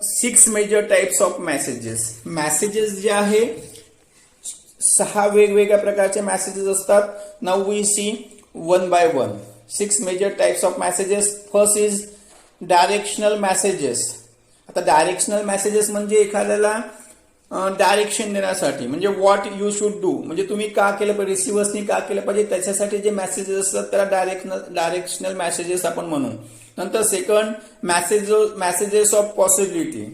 6 major types of messages. Messages जे आहे 6 वेगवेगळ्या प्रकारचे मेसेजेस असतात. Now we see one by one 6 major types of messages. First is directional messages. आता directional messages म्हणजे एखाद्याला डायरेक्शन देण्यासाठी, म्हणजे व्हॉट यू शुड डू, म्हणजे तुम्ही का केलं पाहिजे, रिसिव्हर्सनी का केलं पाहिजे, त्याच्यासाठी जे मेसेजेस असतात त्याला डायरेक्शनल मेसेजेस आपण म्हणू. नंतर second messages of possibility.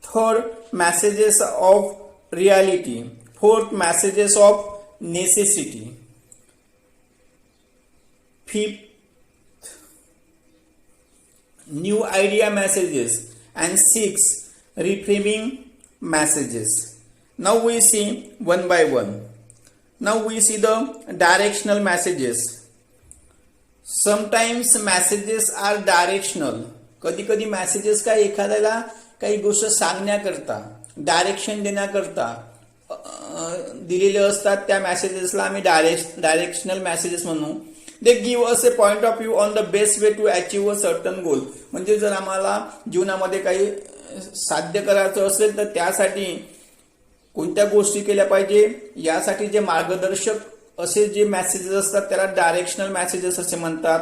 Third messages of reality. Fourth messages of necessity. Fifth new idea messages. and 6 reframing messages. Now we see one by one. Now we see the directional messages. Sometimes messages are directional. कधी कधी messages काय एखाद्याला काही गोष्ट सांगण्याकरता, direction देण्याकरता दिलेले असतात. त्या मेसेजेसला आम्ही डायरेक्शनल मेसेजेस म्हणू. They give us a point of view on the best way to achieve a certain goal. म्हणजे जर आम्हाला जीवनामध्ये काही साध्य करायचं असेल तर त्यासाठी कोणत्या गोष्टी केल्या पाहिजे यासाठी जे मार्गदर्शक असे जे मेसेजेस असतात त्याला डायरेक्शनल मेसेजेस असे म्हणतात.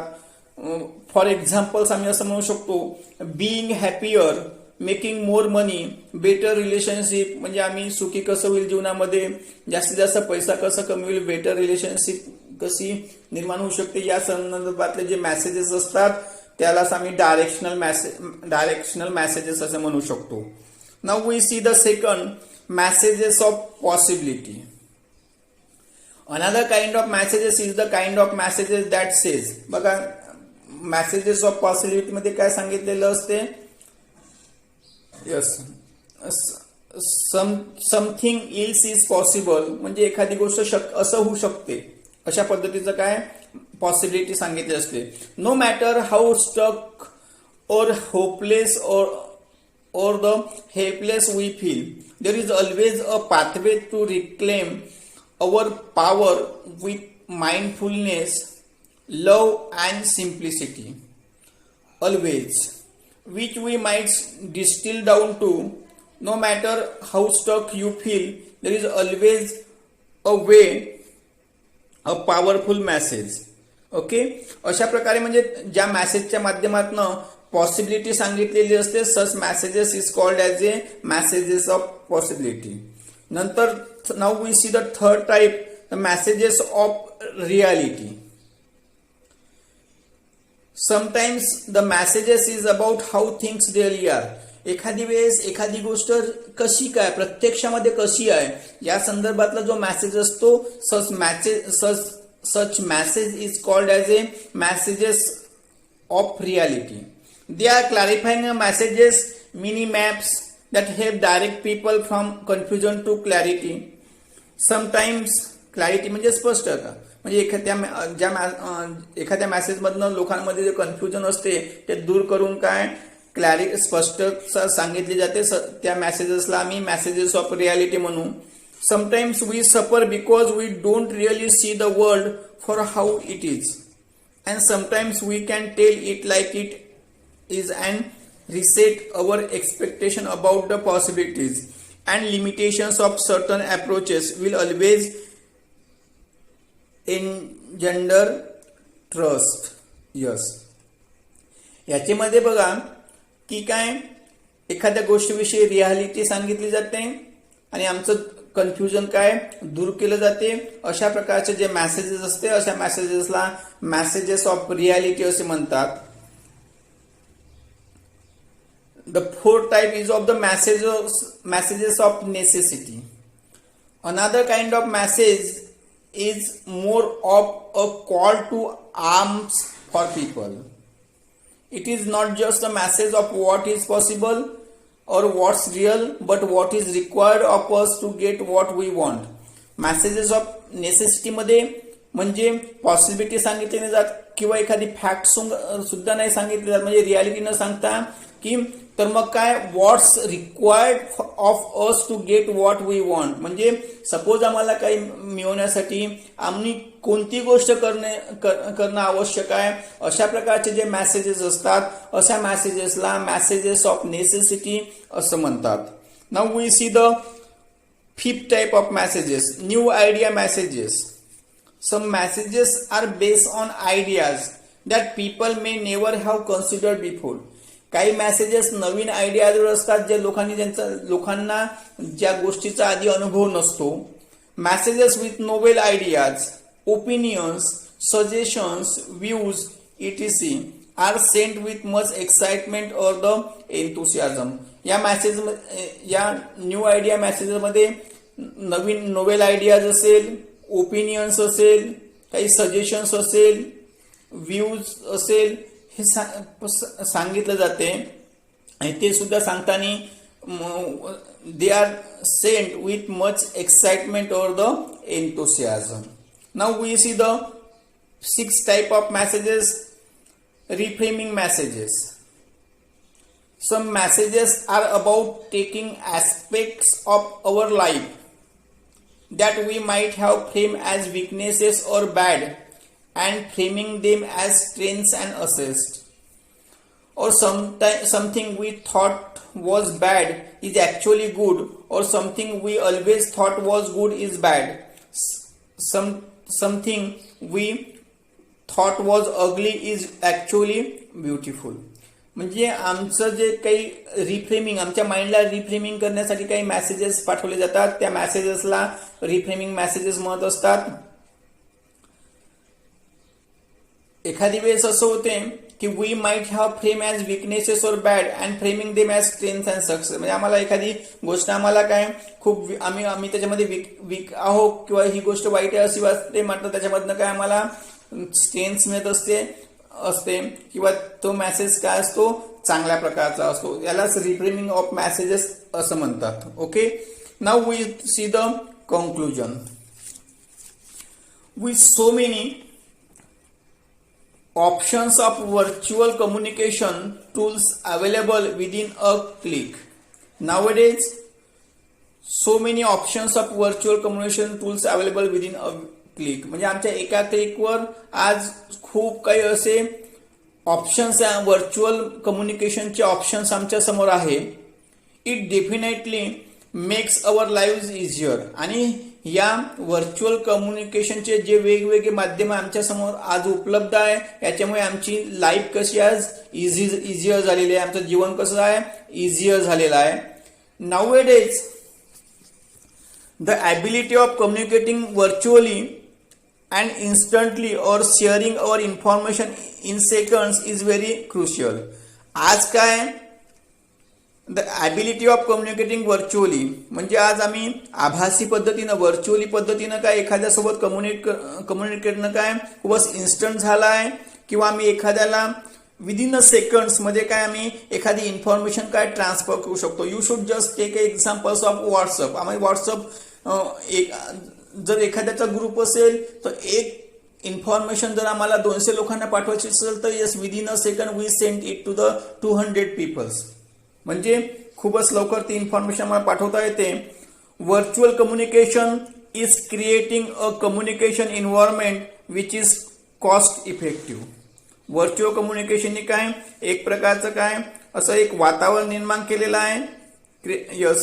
फॉर एक्झाम्पल्स आम्ही असं म्हणू शकतो, being happier, making more money, better relationship, म्हणजे आम्ही सुखी कसं होईल जीवनामध्ये, जास्तीत जास्त पैसा कसं कमी होईल, बेटर रिलेशनशिप कशी निर्माण होऊ शकते, या संदर्भातले जे मेसेजेस असतात त्यालाच आम्ही डायरेक्शनल मेसेजेस असं म्हणू शकतो. Now we see the second messages of possibility. Another kind of messages is the kind of messages that says. बघा मेसेजेस ऑफ पॉसिबिलिटी मध्ये काय सांगितलेलं असते, yes something else is possible, म्हणजे एखादी गोष्ट असं होऊ शकते, अशा पद्धतीचं काय पॉसिबिलिटी सांगितली असते. नो मॅटर हाऊ स्टक और hopeless or the helpless we feel, there is always a pathway to reclaim our power with mindfulness, love and simplicity. Always, which we might distill down to, no matter how stuck you feel, there is always a way, a powerful message. Okay, अशा प्रकारे म्हणजे ज्या मेसेजच्या माध्यमातून possibility सांगितलेली असते, such messages is called as a messages of possibility. नंतर now we see the third type, the messages of reality. Sometimes the messages is about how things really are. एखादी वेळेस एखादी गोष्ट कशी काय प्रत्यक्षामध्ये कशी आहे या संदर्भातला जो मेसेज असतो, such message is called as a messages of reality. They are clarifying messages, mini maps that help direct people from confusion to clarity. Sometimes clarity म्हणजे स्पष्टता, म्हणजे एखाद्या मेसेज मधनं लोकांमध्ये जे कन्फ्युजन असते ते दूर करून काय स्पष्टता सांगितली जाते. त्या मेसेजेसला आम्ही मेसेजेस ऑफ रियालिटी म्हणू. Sometimes we suffer because we don't really see the world for how it is, and sometimes we can tell it like it is and reset our expectation about the possibilities and limitations of certain approaches will always engender trust. Yes, याच्यामध्ये बघा की काय एखाद्या गोष्टीविषयी reality सांगितली जाते आणि आमचं कन्फ्युजन काय दूर केलं जाते. अशा प्रकारचे जे मेसेजेस असते अशा मेसेजेसला मेसेजेस ऑफ रियालिटी असे म्हणतात. The fourth type is of the messages of necessity. Another kind of message is more of a call to arms for people. It is not just a message of what is possible or what's real, but what is required of us to get what we want. Messages of necessity मध्ये म्हणजे possibility सांगितली नाही जात किंवा एखादी fact सुद्धा नाही सांगितली जात, म्हणजे रियालिटी न सांगता की तर मग काय, what's required of us to get what we want, म्हणजे सपोज आम्हाला काही मिळवण्यासाठी आम्ही कोणती गोष्ट करणं आवश्यक आहे, अशा प्रकारचे जे मेसेजेस असतात, अशा मेसेजेसला मेसेजेस ऑफ नेसेसिटी असं म्हणतात. Now we see the fifth type of messages, new idea messages. Some messages are based on ideas that people may never have considered before. काही मेसेजेस नवीन आयडियावर असतात जे लोकांना ज्या गोष्टीचा आधी अनुभव नसतो. Messages with novel ideas, opinions, suggestions, views etc are sent with much excitement और द एन्थुसियाझम. या न्यू आयडिया मेसेजेसमध्ये नवीन नोवेल आयडियाज असेल, ओपिनियन्स असेल, काही सजेशन्स असेल, व्ह्यूज असेल, हे सांगितलं जाते. आणि ते सुद्धा सांगताना they are sent with much excitement or the enthusiasm. Now we see the sixth type of messages, reframing messages. Some messages are about taking aspects of our life that we might have framed as weaknesses or bad and framing them as strengths and assets. Or something we thought was bad is actually good, or something we always thought was good is bad. Something we thought was ugly is actually beautiful. म्हणजे आमचं जे काही reframing, आमच्या माइंडला reframing करण्यासाठी काही messages पाठवले जातात, त्या मेसेजेसला रिफ्रेमिंग मेसेजेस म्हणत असतात. एखादी वेळेस असं होते की we might have frame as weaknesses or bad and framing them as strength and success. म्हणजे आम्हाला एखादी गोष्ट आम्हाला काय खूप आम्ही त्याच्यामध्ये वीक आहोत किंवा ही गोष्ट वाईट आहे अशी वाटते, मात्र त्याच्यामधनं काय आम्हाला स्ट्रेंथ मिळत असते किंवा तो मेसेज काय असतो, चांगल्या प्रकारचा असतो. यालाच रिफ्रेमिंग ऑफ मेसेजेस असं म्हणतात. Okay, now we see the conclusion. With so many options of virtual communication tools available within a click. Nowadays, so many options of virtual communication tools available within a click. म्हणजे आमच्या एका क्लिकवर आज खूप काही असे ऑप्शन्स, व्हर्च्युअल कम्युनिकेशनचे options आमच्या समोर आहे. It definitely makes our live easier. आणि या व्हर्च्युअल कम्युनिकेशनचे जे वेगवेगळे माध्यम आमच्या समोर आज उपलब्ध आहे, याच्यामुळे आमची लाईफ कशी आज इझियर झालेली आहे, आमचं जीवन कसं आहे, इझियर झालेलं आहे. Nowadays the ability of communicating virtually and instantly or sharing our information in seconds is very crucial. आज काय, the ability of communicating virtually म्हणजे आज आम्ही आभासी पद्धतीनं, व्हर्च्युअली पद्धतीनं काय एखाद्यासोबत कम्युनिकेटनं काय खूपच इन्स्टंट झाला आहे, किंवा आम्ही एखाद्याला विदिन अ सेकंड्स मध्ये काय आम्ही एखादी इन्फॉर्मेशन काय ट्रान्सफर करू शकतो. You should just take examples of WhatsApp. आम्ही व्हॉट्सअप जर एखाद्याचा ग्रुप असेल तर एक इन्फॉर्मेशन जर आम्हाला 200 लोकांना पाठवायची असेल तर yes within a second we send it to the 200 peoples. म्हणजे खूपच लवकर ती इन्फॉर्मेशन आम्हाला पाठवता येते. Virtual communication is creating a communication environment which is cost effective. Virtual कम्युनिकेशनने काय एक प्रकारचं काय असं एक वातावरण निर्माण केलेलं आहे. Yes,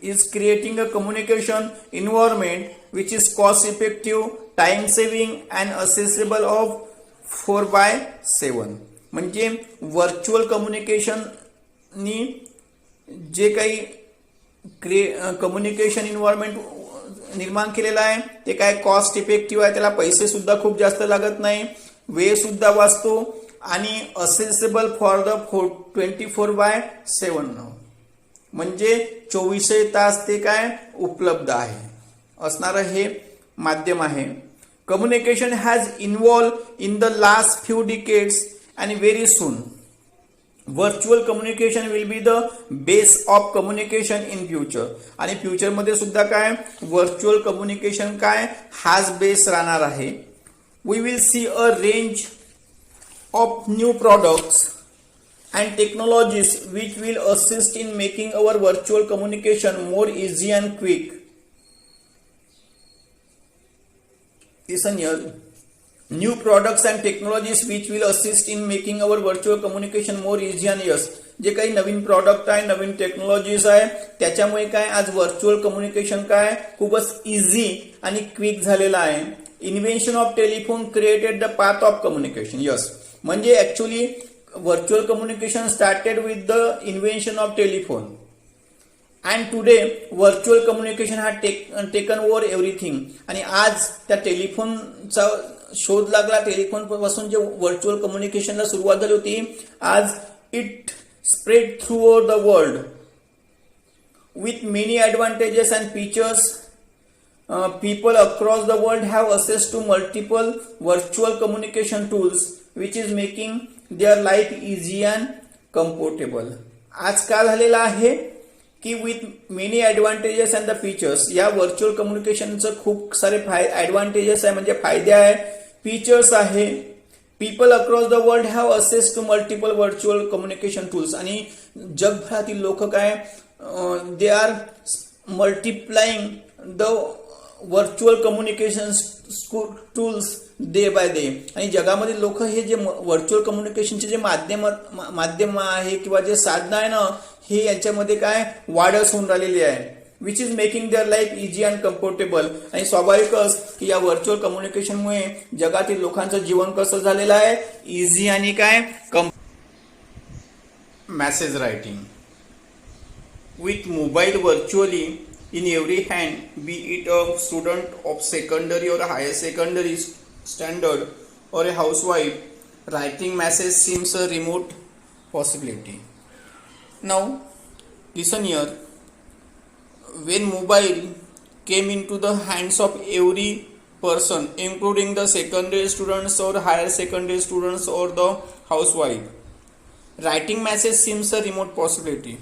is creating a communication environment which is cost effective, time saving and accessible of 4/7. म्हणजे व्हर्च्युअल कम्युनिकेशन नी जे काही कम्युनिकेशन एन्व्हायरमेंट निर्माण केलेलं आहे ते काय कॉस्ट इफेक्टिव्ह आहे, त्याला पैसे सुद्धा खूप जास्त लागत नाही, वेळ सुद्धा वाचतो आणि असेसेबल फॉर द 24/7 म्हणजे 24 तास ते काय उपलब्ध आहे असणारं हे माध्यम आहे. Communication has involve in the last few decades and very soon virtual communication will be the base of communication in future. आणि फ्युचरमध्ये सुद्धा काय व्हर्च्युअल कम्युनिकेशन काय हाच बेस राहणार आहे. We will see a range of new products and technologies which will assist in making our virtual communication more easy and quick. Listen here. New products and technologies which will assist in making our virtual communication more easy and yes. जे काही नवीन product आहे, नवीन technologies आहे, त्याच्यामुळे काय आज virtual communication काय खूपच easy आणि क्विक झालेलं आहे. Invention of telephone created the path of communication. Yes, म्हणजे actually virtual communication started with the invention of telephone and today virtual communication हा टेकन ओव्हर एव्हरीथिंग. आणि आज त्या टेलिफोनचा शोध लागला, टेलिफोन पासून जे व्हर्च्युअल कम्युनिकेशनला सुरुवात झाली होती, आज it spread throughout the world with many advantages and features. People across the world have access to multiple virtual communication tools which is making their life easy and comfortable. आज काय झालेलं आहे की with many advantages and the features, या virtual कम्युनिकेशनचं खूप सारे advantages आहे, म्हणजे फायदे आहे, फीचर्स आहे. People across the world have access to multiple virtual communication tools. आणि जगभरातील लोक काय they are multiplying the virtual communication tools day by day. आणि जगामधील लोक हे जे व्हर्च्युअल कम्युनिकेशनचे जे माध्यम आहे किंवा जे साधनं आहे ना, हे यांच्यामध्ये काय वाढच होऊन राहिलेली आहे, which is making their life easy and comfortable. आणि स्वाभाविकच की या व्हर्च्युअल कम्युनिकेशनमुळे जगातील लोकांचं जीवन कसं झालेलं आहे, इझी आणि काय message writing with mobile virtually in every hand, be it a student of secondary or higher secondary standard or a housewife, writing message seems a remote possibility. Now listen here. When mobile came into the hands of every person, including the secondary students or higher secondary students or the housewife, writing message seems a remote possibility.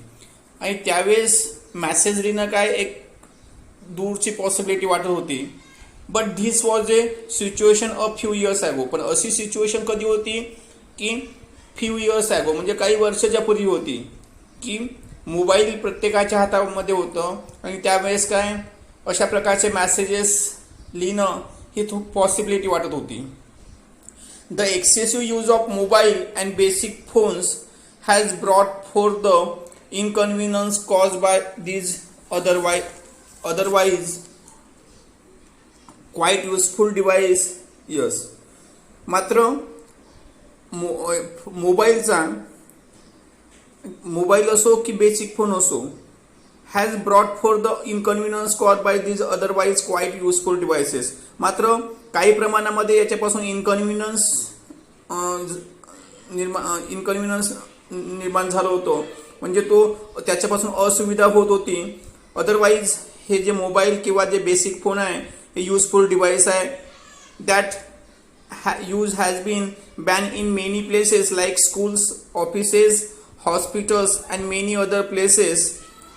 आणि त्यावेळेस message लिहिणं काय एक दूरची possibility वाटत होती. But this was a situation a few years ago. पण अशी सिच्युएशन कधी होती की फ्यू इयर्स ॲगो, म्हणजे काही वर्षाच्या पूर्वी होती, की मोबाईल प्रत्येकाच्या हातामध्ये होतं आणि त्यावेळेस काय अशा प्रकारचे मेसेजेस लिहिणं ही पॉसिबिलिटी वाटत होती. The excessive use of mobile and basic phones has brought for the inconvenience cause by these otherwise quite useful device. Yes, मात्र मोबाईल असो की बेसिक फोन असो, has brought for the inconvenience cause by these otherwise quite useful devices. मात्र काही प्रमाणामध्ये याच्यापासून inconvenience निर्माण झालं होतं, म्हणजे तो त्याच्यापासून असुविधा होत होती. अदरवाईज हे जे मोबाईल किंवा जे बेसिक फोन आहे हे युजफुल डिव्हाइस आहे. That use has been banned in many places like schools, offices, hospitals and many other places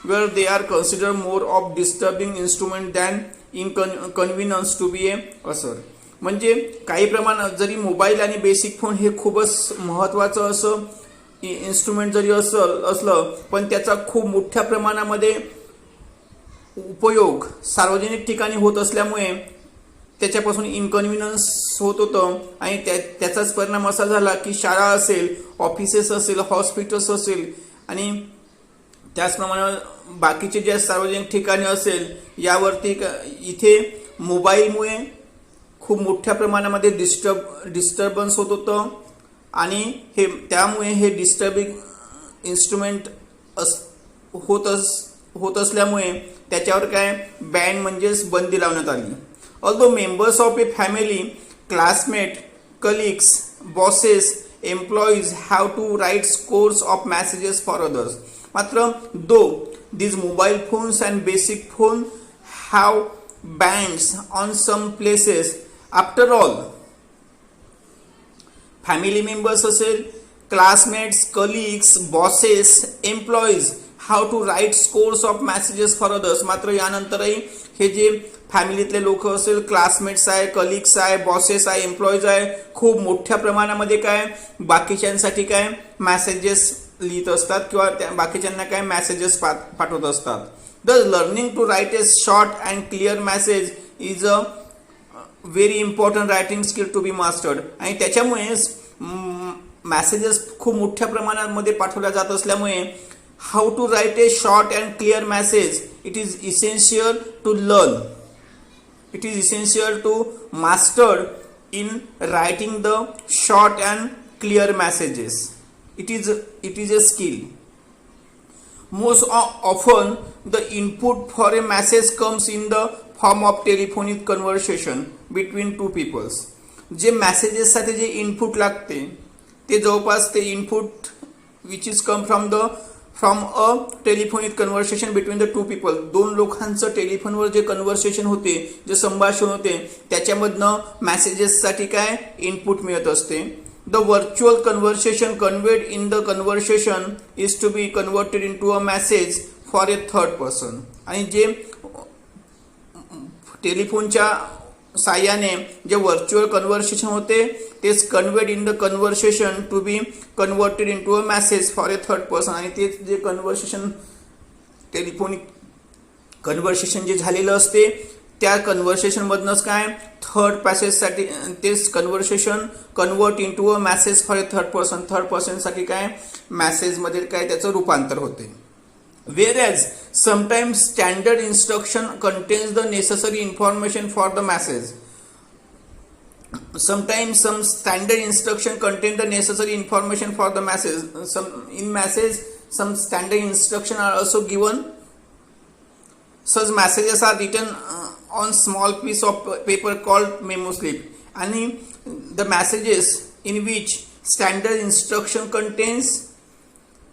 where they are considered more of disturbing instrument than inconvenience to be a असर. म्हणजे काही प्रमाणात जरी mobile आणि basic phone हे खूपच महत्त्वाचं असं इन्स्ट्रुमेंट जरी असलं, पण त्याचा खूप मोठ्या प्रमाणामध्ये उपयोग सार्वजनिक ठिकाणी होत असल्यामुळे त्याच्यापासून इनकन्व्हिनियन्स होत होतं. आणि त्याचाच परिणाम असा झाला की शाळा असेल, ऑफिसेस असेल, हॉस्पिटल्स असेल आणि त्याचप्रमाणे बाकीचे जे सार्वजनिक ठिकाणी असेल यावरती इथे मोबाईलमुळे खूप मोठ्या प्रमाणामध्ये डिस्टर्बन्स होत होतं. आणि त्यामुळे हे डिस्टर्बिंग इन्स्ट्रुमेंट होत असल्यामुळे त्याच्यावर काय बॅन म्हणजेच बंदी लावण्यात आली. Although members of a family, classmates, colleagues, bosses, employees have to write scores of messages for others. मात्र though these mobile phones and basic phone have bans on some places, after all, family members असेल, classmates, colleagues, bosses, employees have to write scores of messages for others. मात्र यानंतरही हे जे फॅमिलीतले लोक असेल, classmates आहे, colleagues आहे, bosses आहे, employees आहे, खूप मोठ्या प्रमाणामध्ये काय बाकीच्यांसाठी काय मेसेजेस लिहित असतात किंवा बाकीच्यांना काय मेसेजेस पाठवत असतात. The learning to write a short and clear message is a very important writing skill to be mastered. आणि त्याच्यामुळे मेसेजेस खूप मोठ्या प्रमाणामध्ये पाठवल्या जात असल्यामुळे how to write a short and clear message it is essential to learn. It is essential to master in writing the short and clear messages. It is a skill. Most often the input for a message comes in the form of telephonic conversation between two peoples. जे messages साठी जे input लागते ते जवळपास ते input which is come from a telephonic conversation between the two people. दोन लोकांचं टेलिफोनवर जे कन्व्हर्सेशन होते, जे संभाषण होते, त्याच्यामधनं मेसेजेससाठी काय इनपुट मिळत असते. The virtual conversation conveyed in the conversation is to be converted into a message for a third person. आणि जे टेलिफोनच्या साह्याने जे व्हर्च्युअल कन्व्हर्सेशन होते तेच conveyed in the conversation to be converted into a message for a third person. आणि तेच जे कन्व्हर्सेशन टेलिफोनिक कन्व्हर्सेशन जे झालेलं असते त्या कन्व्हर्सेशनमधनंच काय थर्ड पॅसेजसाठी तेच conversation convert into a message for a third person. Third पर्सनसाठी काय मेसेजमध्ये काय त्याचं रूपांतर होते. Whereas sometimes standard instruction contains the necessary information for the message. Sometimes some standard instruction contain the necessary information for the message. In message some standard instruction are also given. Such messages are written on small piece of paper called memo slip. And the messages in which standard instruction contains,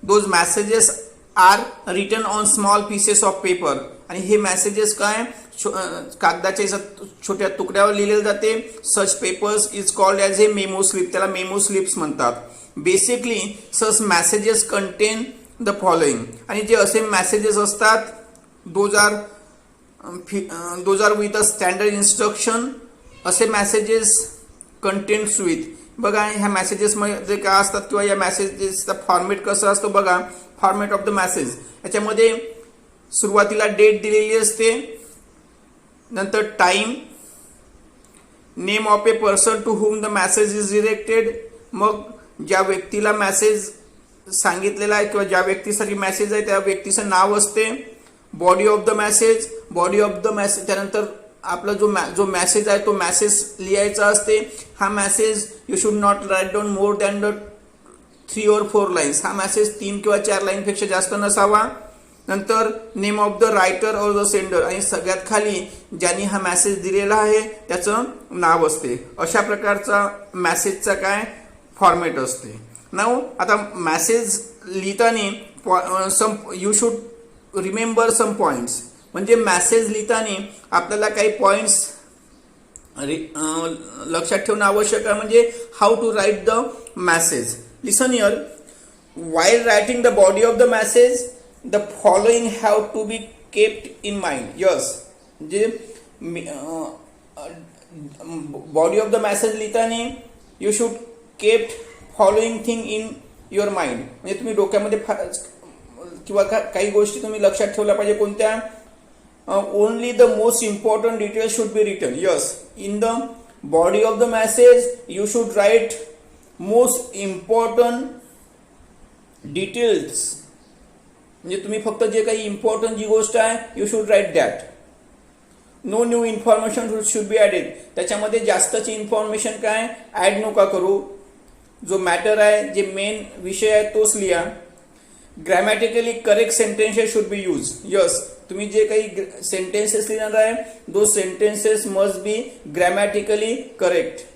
those messages are written on small pieces of paper. आणि हे messages काय कागदाच्या छोट्या तुकड्यावर लिहिलेले जाते. Such papers is called as a memo slip. त्याला memo slips म्हणतात. Basically such messages contain the following. आणि जे असे मेसेजेस असतात those are with a standard instruction. असे मेसेजेस कंटेंट्स विथ. बघा ह्या मेसेजेसमध्ये काय असतात किंवा या मेसेजेसचा फॉर्मेट कसं असतो बघा. फॉर्मेट ऑफ द मेसेज याच्यामध्ये सुरुवातीला डेट दिलेली असते, नंतर time, name of a person to whom the message is directed. मग ज्या व्यक्तीला मेसेज सांगितलेला आहे किंवा ज्या व्यक्तीसाठी मेसेज आहे त्या व्यक्तीचं नाव असते. Body of the message. त्यानंतर आपला जो मेसेज आहे तो मेसेज लिहायचा असते. हा message you should not write down more than the 3 or 4 lines. हा मेसेज 3 किंवा 4 लाईन पेक्षा जास्त नसावा. नंतर नेम ऑफ द रायटर और द सेंडर. आणि सगळ्यात खाली ज्यांनी हा मेसेज दिलेला आहे त्याचं नाव असते. अशा प्रकारचा मेसेजचा काय फॉर्मेट असते. नाव आता मेसेज लिहिताना you should remember some points. म्हणजे मेसेज लिहिताना आपल्याला काही पॉइंट्स लक्षात ठेवणं आवश्यक आहे. म्हणजे how to write the message. Listen here. While writing the body of the message, the following have to be kept in mind. Yes, जे body of the message लिहिताना you should keep following thing in your mind. म्हणजे तुम्ही डोक्यामध्ये किंवा काही गोष्टी तुम्ही लक्षात ठेवल्या पाहिजे. कोणत्या? Only the most important details should be written. Yes, in the body of the message you should write most important details. म्हणजे तुम्ही फक्त जे काही इम्पॉर्टंट जी गोष्ट आहे you should write that. No new information should be added. त्याच्यामध्ये जास्तची इन्फॉर्मेशन काय ॲड नका करू. जो मॅटर आहे जे मेन विषय आहे तोच लिहा. Grammatically correct sentences should be use. Yes, तुम्ही जे काही सेंटेन्सेस लिहिणार आहे those sentences must be grammatically correct.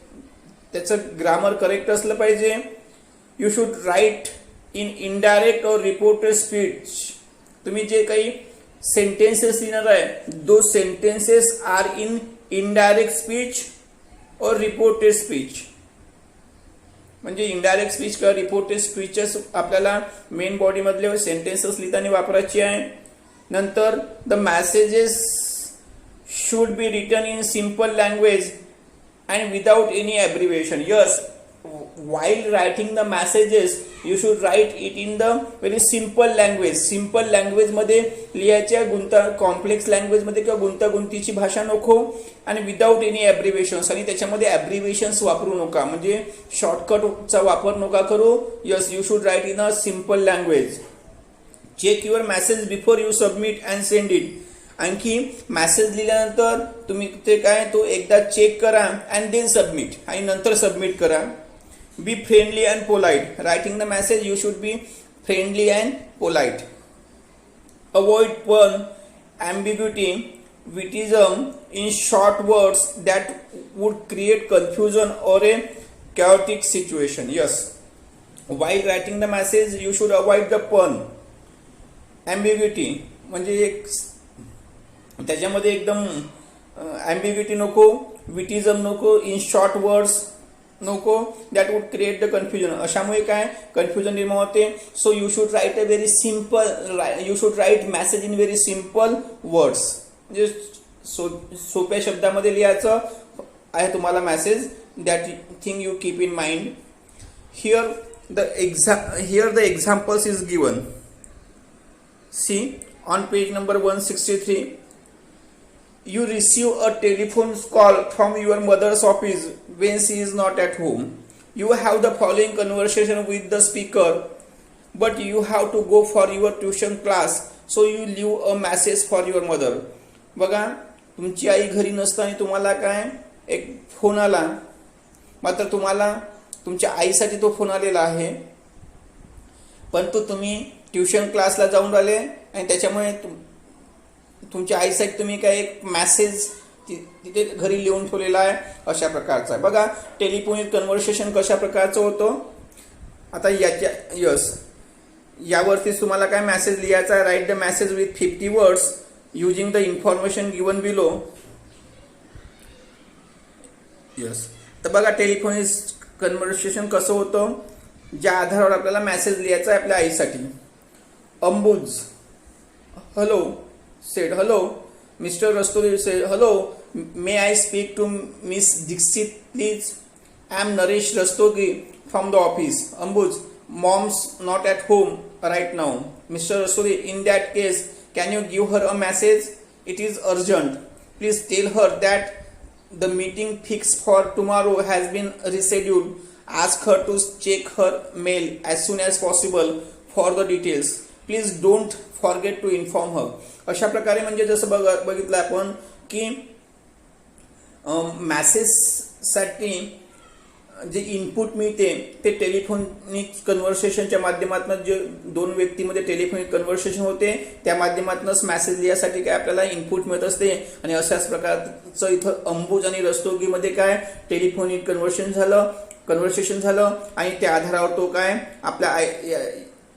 त्याचं ग्रामर करेक्ट असलं पाहिजे. You should write in indirect or reported speech. तुम्ही जे काही सेंटेन्सेस लिहिणार आहे those sentences are in indirect speech or reported speech. म्हणजे इनडायरेक्ट स्पीच किंवा रिपोर्टेड स्पीचेस आपल्याला मेन बॉडीमधले सेंटेन्सेस लिहिताना वापरायची आहे. नंतर the messages should be written in simple language and without any abbreviation. Yes, while writing the messages you should write it in the very simple language. Simple लँग्वेजमध्ये लिहायच्या, complex लँग्वेजमध्ये किंवा गुंतागुंतीची भाषा नको, आणि विदाऊट एनी ॲब्रिव्हेशन्स, आणि त्याच्यामध्ये ॲब्रिव्हेशन्स वापरू नका, म्हणजे शॉर्टकटचा वापर नका करू. Yes, you should write in a simple language. Check your message before you submit and send it. आणखी मेसेज लिहिल्यानंतर तुम्ही ते काय तो एकदा चेक करा अँड देन सबमिट, आणि नंतर सबमिट करा. Be friendly and polite. Writing the message you should be friendly and polite. Avoid पन, ambiguity, witticism in short words that would create confusion or a chaotic situation. Yes, while writing the message you should avoid the pun, ambiguity म्हणजे एक त्याच्यामध्ये एकदम ambiguity नको, witticism नको, in short words नको, that would create the confusion. अशामुळे काय confusion निर्माण होते. So you should write a very simple, you should write message in very simple words, म्हणजे सोप्या शब्दामध्ये लिहायचं आहे तुम्हाला message. That thing you keep in mind. Here the examples is given. See on page number 163. You receive a telephone call from your mother's office when she is not at home. You have the following conversation with the speaker, but you have to go for your tuition class, so you leave a message for your mother. बघा, तुमची आई घरी नसताना तुम्हाला काय एक phone आला, मात्र तुम्हाला तुमच्या आईसाठी तो फोन आलेला आहे, परंतु तुम्ही ट्युशन क्लासला जाऊन राहिले आणि त्याच्यामुळे तुमच्या आईसाठी तुम्ही काय एक मेसेज तिथे घरी लिहून ठेवलेला आहे, अशा प्रकारचा आहे. बघा टेलिफोनिक कन्व्हर्सेशन कशा प्रकारचं होतं. आता यावरतीच तुम्हाला काय मेसेज लिहायचा आहे. Right the message with 50 words using the information given below. Yes, तर बघा टेलिफोनिक कन्व्हर्सेशन कसं होतं, ज्या आधारावर आपल्याला मेसेज लिहायचा आहे आपल्या आईसाठी. अंबुज, hello, said hello. Mr. Rastogi said hello. May I speak to Miss Dixit please? I am Naresh Rastogi from the office. Ambuj, mom's not at home right now. Mr. Rastogi, in that case, can you give her a message? It is urgent. Please tell her that the meeting fixed for tomorrow has been rescheduled. Ask her to check her mail as soon as possible for the details. Please don't forget to inform her. अशा प्रकारे म्हणजे जसं बघितलं आपण की मेसेजसाठी जे input मिळते ते टेलिफोनिक कन्व्हर्सेशनच्या माध्यमातून, जे दोन व्यक्तीमध्ये टेलिफोनिक कन्व्हर्सेशन होते त्या माध्यमातूनच मेसेज लिहायसाठी काय आपल्याला इनपुट मिळत असते. आणि अशाच प्रकारचं इथं अंबुज आणि रस्तोगीमध्ये काय टेलिफोनिक कन्व्हर्सेशन झालं आणि त्या आधारावर तो काय आपल्या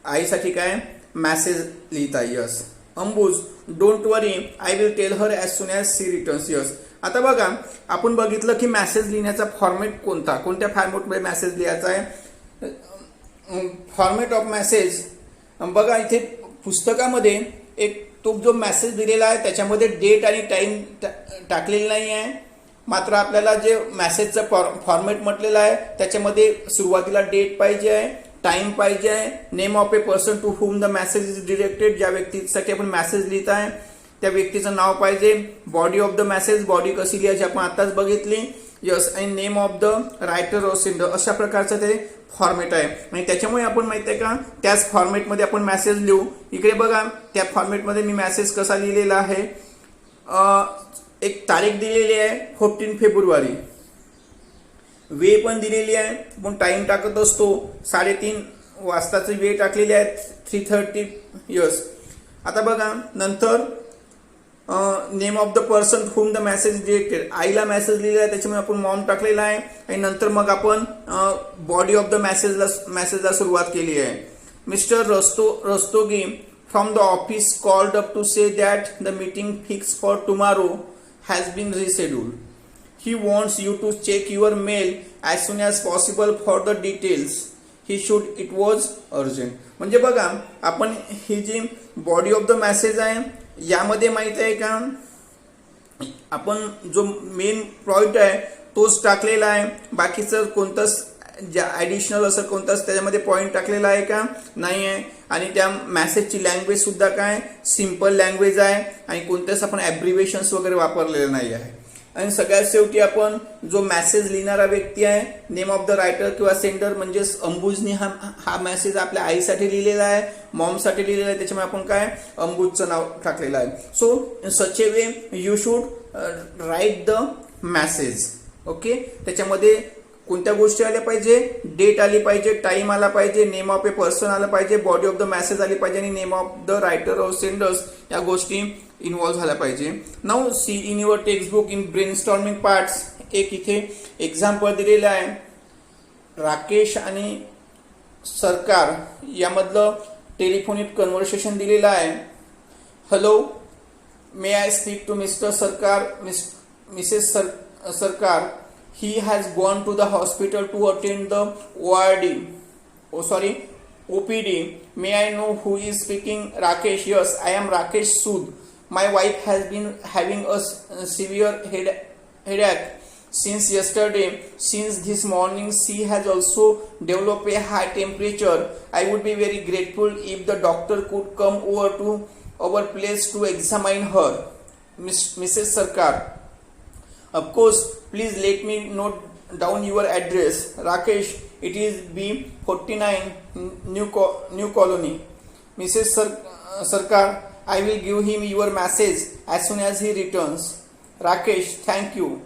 आईसाठी काय मेसेज लिहिता. Yes, Ambuj, don't worry, I will tell her as soon as she returns. Yes, आता बघा आपण बघितलं की मेसेज लिहिण्याचा फॉर्मॅट कोणत्या फॉर्मॅटमध्ये मेसेज लिहायचा आहे. फॉर्मॅट ऑफ मेसेज बघा इथे पुस्तकामध्ये एक तो जो मेसेज दिलेला आहे त्याच्यामध्ये डेट आणि टाइम टाकलेली नाही आहे, मात्र आपल्याला जे मेसेजचं फॉर्मॅट म्हटलेलं आहे त्याच्यामध्ये सुरुवातीला डेट पाहिजे आहे, टाइम पाहिजे आहे, name of a person to whom the message is directed, ज्या व्यक्तीसाठी आपण मेसेज लिहित आहे त्या व्यक्तीचं नाव पाहिजे, body of the message, body कशी लिहायची आपण आताच बघितली. यस, आणि name of the writer or sender, अशा प्रकारचं ते फॉर्मॅट आहे. आणि त्याच्यामुळे आपण माहिती आहे का त्याच फॉर्मॅटमध्ये आपण मेसेज लिहू. इकडे बघा त्या फॉर्मॅटमध्ये मी मेसेज कसा लिहिलेला आहे. एक तारीख दिलेली आहे 14 फेब्रुवारी, वेळ पण दिलेली आहे, पण टाइम टाकत असतो 3:30 वाजताची वेळ टाकलेली आहे 3:30. यस, आता बघा नंतर name of the person whom the message directed, आईला मेसेज लिहिलेला आहे त्याच्यामुळे आपण मॉम टाकलेला आहे. आणि नंतर मग आपण बॉडी ऑफ द मेसेजला सुरुवात केली आहे. Mister Rastogi from the office called up to say that the meeting fix for tomorrow has been rescheduled. He wants you to check your mail as soon as possible for the details. It was urgent. म्हणजे बघा आपण ही जी body of the message आहे यामध्ये माहित आहे का आपण जो मेन पॉइंट आहे तोच टाकलेला आहे, बाकीचं कोणतंच ज्या ॲडिशनल असं कोणताच त्याच्यामध्ये पॉईंट टाकलेला आहे का, नाही आहे. आणि त्या मेसेजची लँग्वेज सुद्धा काय सिम्पल लँग्वेज आहे आणि कोणतेच आपण ॲब्रिव्हेशन्स वगैरे वापरलेलं नाही आहे. आणि सगळ्यात शेवटी आपण जो मेसेज लिहिणारा व्यक्ती आहे, नेम ऑफ द रायटर किंवा सेंडर, म्हणजेच अंबुजनी हा मेसेज आपल्या आईसाठी लिहिलेला आहे, मॉमसाठी लिहिलेला आहे, त्याच्यामुळे आपण काय अंबुजचं नाव टाकलेलं आहे. So such a way you should right the message. Okay, त्याच्यामध्ये कोणत्या गोष्टी आल्या पाहिजे, डेट आली पाहिजे, टाइम आला पाहिजे, नेम ऑफ ए पर्सन आलं पाहिजे, बॉडी ऑफ द मेसेज आली पाहिजे आणि name of the writer or senders या गोष्टी इन्व्हॉल्व्ह झाल्या पाहिजे. Now see in your textbook in brainstorming parts एक इथे एक्झाम्पल दिलेलं आहे. राकेश आणि सरकार यामधलं टेलिफोनिक कन्व्हर्सेशन दिलेलं आहे. Hello, may I speak to mister Sarkar, missus Sarkar. He has gone to the hospital to attend the OPD. May I know who is speaking? Rakesh. Yes, I am Rakesh Sood. My wife has been having a severe headache since yesterday. Since this morning, she has also developed a high temperature. I would be very grateful if the doctor could come over to our place to examine her. Mrs. Sarkar. Of course, please let me note down your address. Rakesh, it is B49 New Colony. Mrs. Sarkar, I will give him your message as soon as he returns. Rakesh, thank you.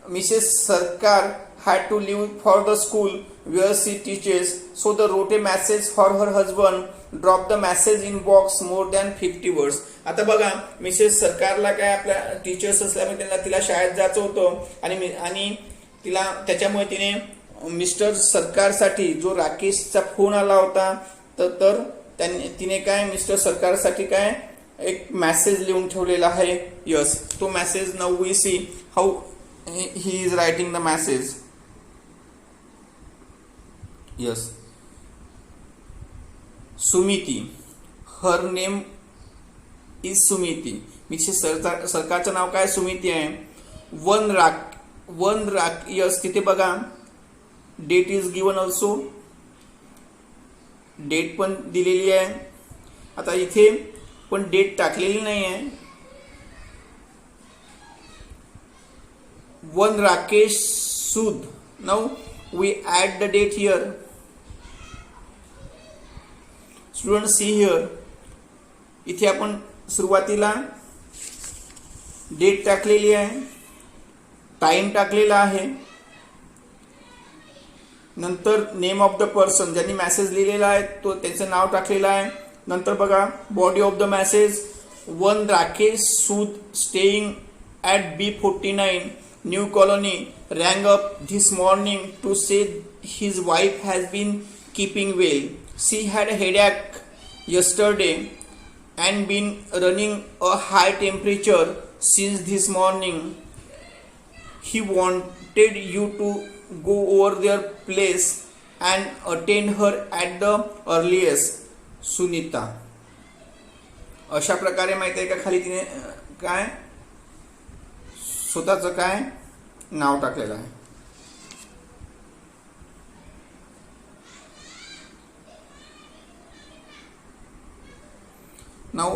Mrs. Sarkar had to leave for the school where she teaches, so they wrote a message for her husband. Drop the message in box more than 50 words. आता बघा, Mrs सरकारला काय आपल्या teachers असल्यामुळे तिला शाळेत जायचं होतं आणि तिला त्याच्यामुळे तिने मिस्टर सरकारसाठी जो राकेशचा फोन आला होता तर तिने काय मिस्टर सरकारसाठी काय एक मेसेज लिहून ठेवलेला आहे. यस, तो message now we see how he is writing the message. Yes, Sumiti, her name is Sumiti. Mrs सरकारचं नाव काय सुमिती आहे. वन राक यस, तिथे बघा date is given also, date पण दिलेली आहे. आता इथे पण डेट टाकलेली नाही आहे. One Rakesh Sood. Now we add the date here. Student see here, इथे आपण सुरुवातीला डेट टाकलेली आहे, टाइम टाकलेला आहे, नंतर नेम ऑफ द पर्सन ज्यांनी मेसेज लिहिलेला आहे तो त्याचं नाव टाकलेलं आहे. नंतर बघा body of the message, one Rakesh Sood staying at B49 new colony rang up this morning to say his wife has been keeping well. She had a headache yesterday and been running a high temperature since this morning. He wanted you to go over their place and attend her at the earliest. Sunita. अशा प्रकारे माहिती आहे का खाली तिने काय स्वतःचं काय नाव टाकलेलं आहे. Now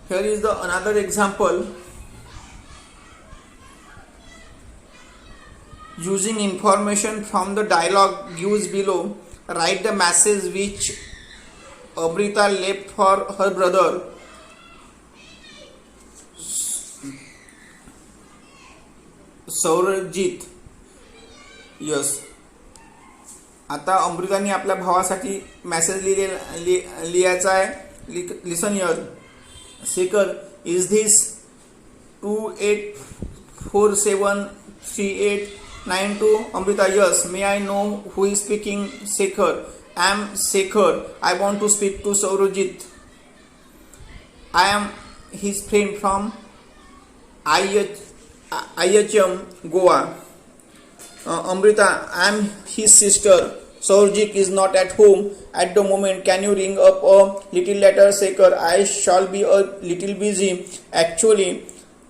here is the another example. Using information from the dialogue gives below, write the message which Amrita left for her brother Saurajit. Yes. आता अमृताने आपल्या भावासाठी मेसेज लिहायचा आहे. लिसन here. Sekhar, is this 28473892? Amrita, yes. May I know who is speaking? Sekhar, I am Sekhar. I want to speak to Saurajit. I am his friend from IHM, Goa. Amrita, I am his sister. Saurajit is not at home at the moment. Can you ring up a little later? Sekhar, I shall be a little busy. Actually,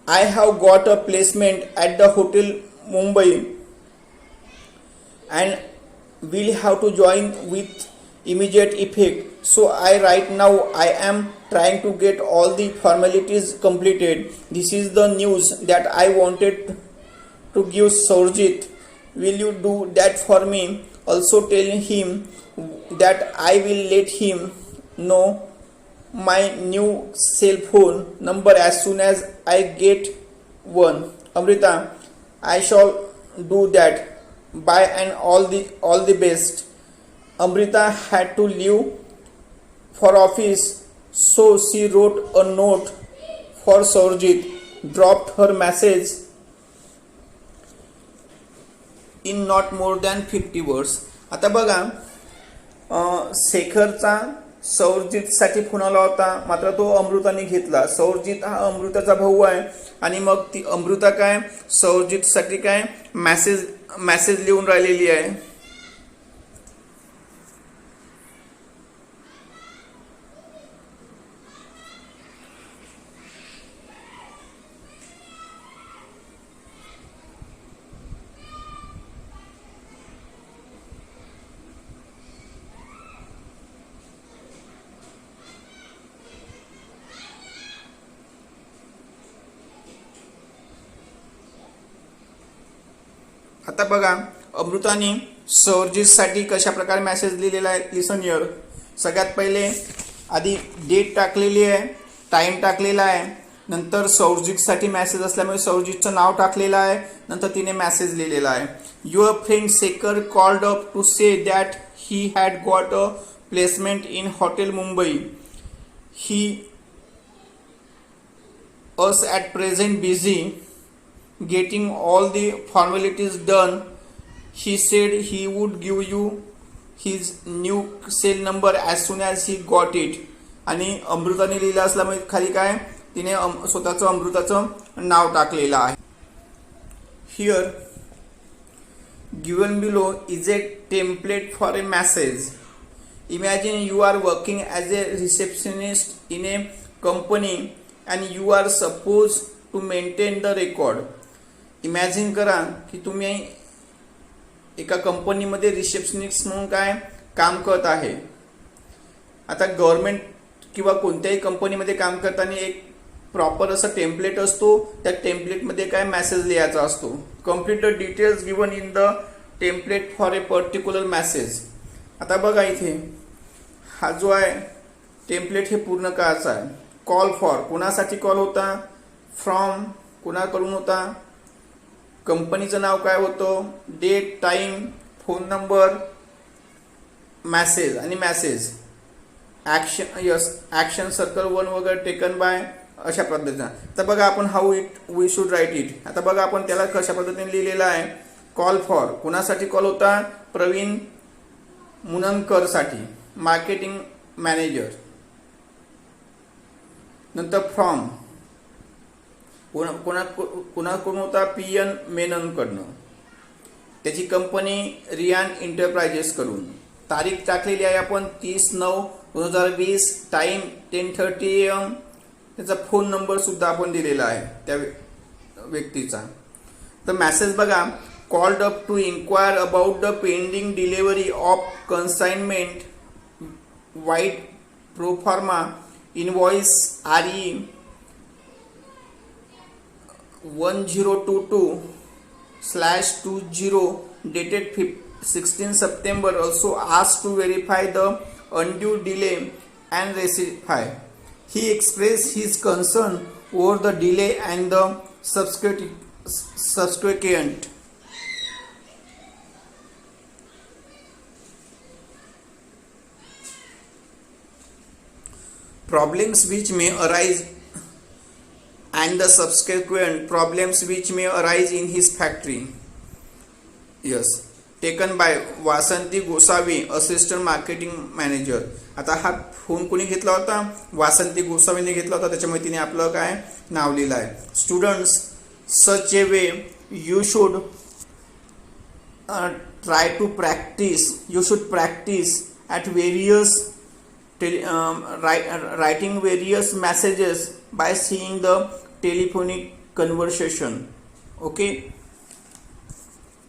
I have got a placement at the hotel Mumbai and will have to join with immediate effect. So right now I am trying to get all the formalities completed. This is the news that I wanted to give Saurjit. Will you do that for me? Also tell him that I will let him know my new cell phone number as soon as I get one. Amrita, I shall do that. Bye and all the best. Amrita had to leave for office, so she wrote a note for Saurjit, dropped her message in not more than 50 words. आता बघा, शेखरचा सौरजितसाठी phone आला होता, मात्र तो अमृताने घेतला. सौरजित हा अमृताचा भाऊ आहे आणि मग ती अमृता काय सौरजितसाठी काय मेसेज लिहून राहिलेली आहे. आता बघा, अमृताने सौरजितसाठी कशा प्रकारे मेसेज लिहिलेला आहे. लिसन हिअर. सगळ्यात पहिले आधी डेट टाकलेली आहे, टाइम टाकलेला आहे, नंतर सौरजितसाठी मेसेज असल्यामुळे सौरजितचं नाव टाकलेलं आहे, नंतर तिने मेसेज लिहिलेला आहे. Your friend Shekhar called up to say that he had got a placement in hotel Mumbai. He us at present busy getting all the formalities done. He said he would give you his new cell number as soon as he got it. आणि अमृताने लिहिलं असल्यामुळे खाली काय तिने स्वतःचं अमृताचं नाव टाकलेलं आहे. Here given below is a template for a message. Imagine you are working as a receptionist in a company and you are supposed to maintain the record. Imagine करा की तुम्ही एका कंपनीमध्ये रिसेप्शनिस्ट म्हणून काय काम करत आहे. आता गव्हर्नमेंट किंवा कोणत्याही कंपनीमध्ये काम करताना एक प्रॉपर असं टेम्पलेट असतो. त्या टेम्पलेटमध्ये काय मेसेज लिहायचा असतो. Complete the details given in the template for a particular message. आता बघा इथे हा जो आहे टेम्पलेट हे पूर्ण काळाचा आहे. कॉल फॉर कोणासाठी कॉल होता, फ्रॉम कोणाकडून होता, कंपनीचं नाव काय होतं, date, time, phone number, message आणि मेसेज ॲक्शन सर्कल 1 वगैरे टेकन बाय अशा पद्धतीनं. तर बघा आपण how it we should write it. आता बघा आपण त्याला कशा पद्धतीने लिहिलेलं आहे. कॉल फॉर कोणासाठी कॉल होता, प्रवीण मुननकरसाठी, मार्केटिंग मॅनेजर. नंतर फ्रॉम कोणाकडून होता, PN मेननकडनं, त्याची कंपनी रियान एंटरप्राइजेस कडून. तारीख टाकलेली आहे आपण 30/9/2020, टाइम 10:30 AM. त्याचा फोन नंबर सुद्धा आपण दिलेला आहे त्या व्यक्तीचा. तर मेसेज बघा, called up to inquire about the pending delivery of consignment vide proforma invoice RE 1022/20 dated 16 September. Also asked to verify the undue delay and rectify. He expressed his concern over the delay and the subsequent problems which may arise and the subsequent problems which may arise in his factory. Yes, taken by Vasanti Gosavi, assistant marketing manager. आता हा phone कोणी घेतला होता, वासंती गोसावीने घेतला होता. त्याच्यामुळे तिने आपलं काय नाव लिहिलं आहे. Students, such a way you should try to practise, you should practise at various writing various messages by seeing the telephonic conversation. Okay.